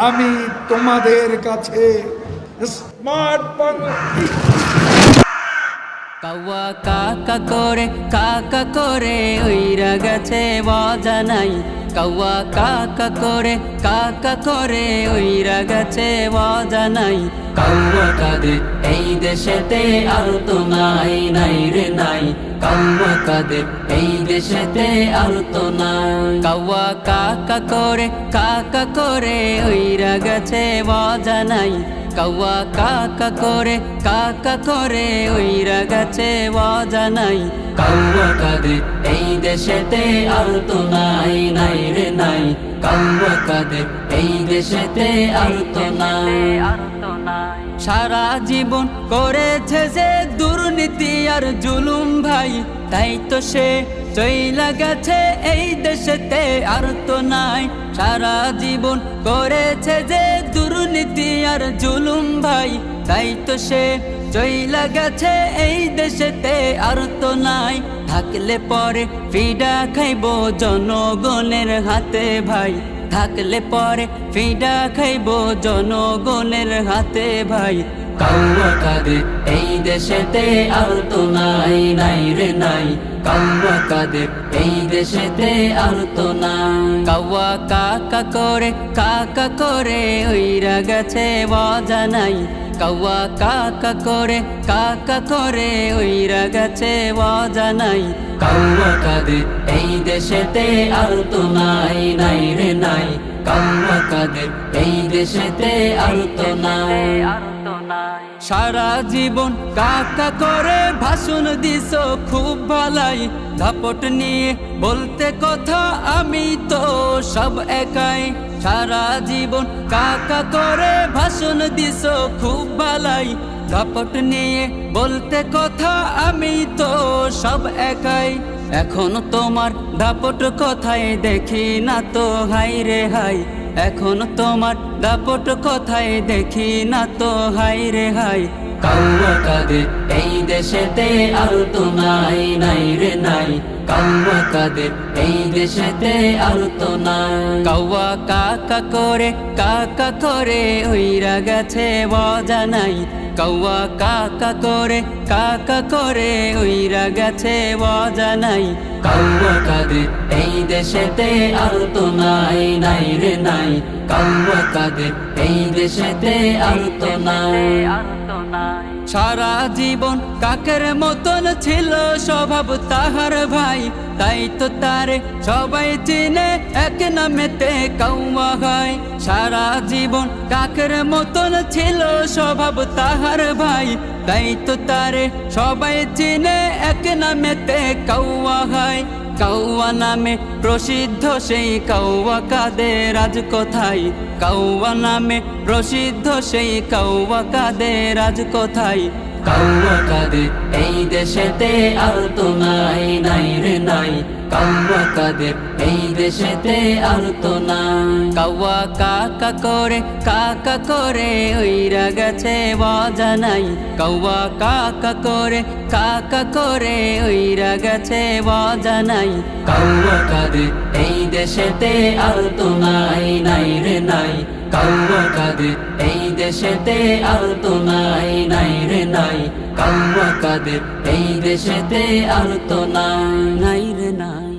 আমি তোমাদের কাছে স্মার্ট বাংলা। কাওয়া কাকা করে ওইরা গেছে অজানাই। কাওয়া কাকা করে ওইরা গেছে অজানাই। কাওয়া কাদের এই দেশেতে আর তো নাই নাই রে নাই। কাওয়া কাদের এই দেশেতে আর তো নাই। কাওয়া কাকা করে ওইরা গেছে অজানাই। কাওয়া কাকা করে ওইরা গেছে অজানাই। কাওয়া কাদের এই দেশেতে আর তো নাই নাই রে নাই। কাওয়া কাদের এই দেশেতে আর তো নাই। সারা জীবন করেছে যে দুর্নীতি আর জুলুম ভাই, তাই তো সে চইলা গেছে এই দেশেতে আর তো নাই। সারা জীবন করেছে যে দুর্নীতি আর জুলুম ভাই, তাই তো সে চইলা গেছে এই দেশেতে আর তো নাই। থাকলে পরে ফিডা খাইব জনগণের হাতে ভাই। থাকলে পরে ফিডা খাইব জনগণের হাতে ভাই। কাওয়া কাদের এই দেশেতে আর তো নাই নাই রে নাই। কাওয়া কাদের এই দেশেতে আর তো নাই। কাওয়া কাকা করে ওইরা গেছে অজানাই। কাওয়া কাকা করে ওইরা গেছে অজানাই। কাওয়া কাদের এই দেশেতে আর তো নাই নাই রে নাই। কাওয়া কাদের এই দেশেতে আর তো নাই। সারা জীবন কাকা করে ভাষণ দিছ খুব ভালাই। দাপট নিয়ে বলতে কথা আমি তো সব একাই। সারা জীবন কাকা করে ভাষণ দিছ খুব ভালাই। দাপট নিয়ে বলতে কথা আমি তো সব একাই। এখন তোমার দাপট কথায় দেখি না তো হাই রে হাই। এখন তোমার দাপট কথায় দেখি না তো হাই রে হাই। কাওয়া কাদের এই দেশেতে আর তো নাই নাই রে নাই। কাওয়া কাদের এই দেশেতে আর তো নাই। কাওয়া কাকা করে ওইরা গেছে অজানাই। কাওয়া কাকা করে ওইরা গেছে অজানাই। কাওয়া কাদের এই দেশেতে আর তো নাই নাই রে নাই। কাওয়া কাদের এই দেশেতে আর তো নাই। সারা জীবন কাকের মতন ছিল স্বভাব তাহার ভাই, তাই তো তারে সবাই চিনে এক নামেতে কাওয়া হয়। সারা জীবন কাকের মতন ছিল স্বভাব তাহার ভাই, তাই তো তারে সবাই চিনে এক নামেতে কাওয়া হয়। কাওয়া নামে প্রসিদ্ধ সেই কাওয়া কাদের আজ কোথায়। কাওয়া নামে প্রসিদ্ধ সেই কাওয়া কাদের আজ কোথায়। কাওয়া কাদের এই দেশেতে আর তো নাই নাই রে নাই। কাওয়া কাদের এই দেশেতে আর তো নাই। কাওয়া কাকা করে ওইরা গেছে অজানাই। কাওয়া কাকা করে ওইরা গেছে অজানাই। কাওয়া কাদের এই দেশেতে আর তো নাই নাই রে নাই। কাওয়া কাদের এই দেশেতে আর তো নাই নাই রে নাই। কাওয়া কাদের এই দেশেতে আর তো নাই নাই রে নাই।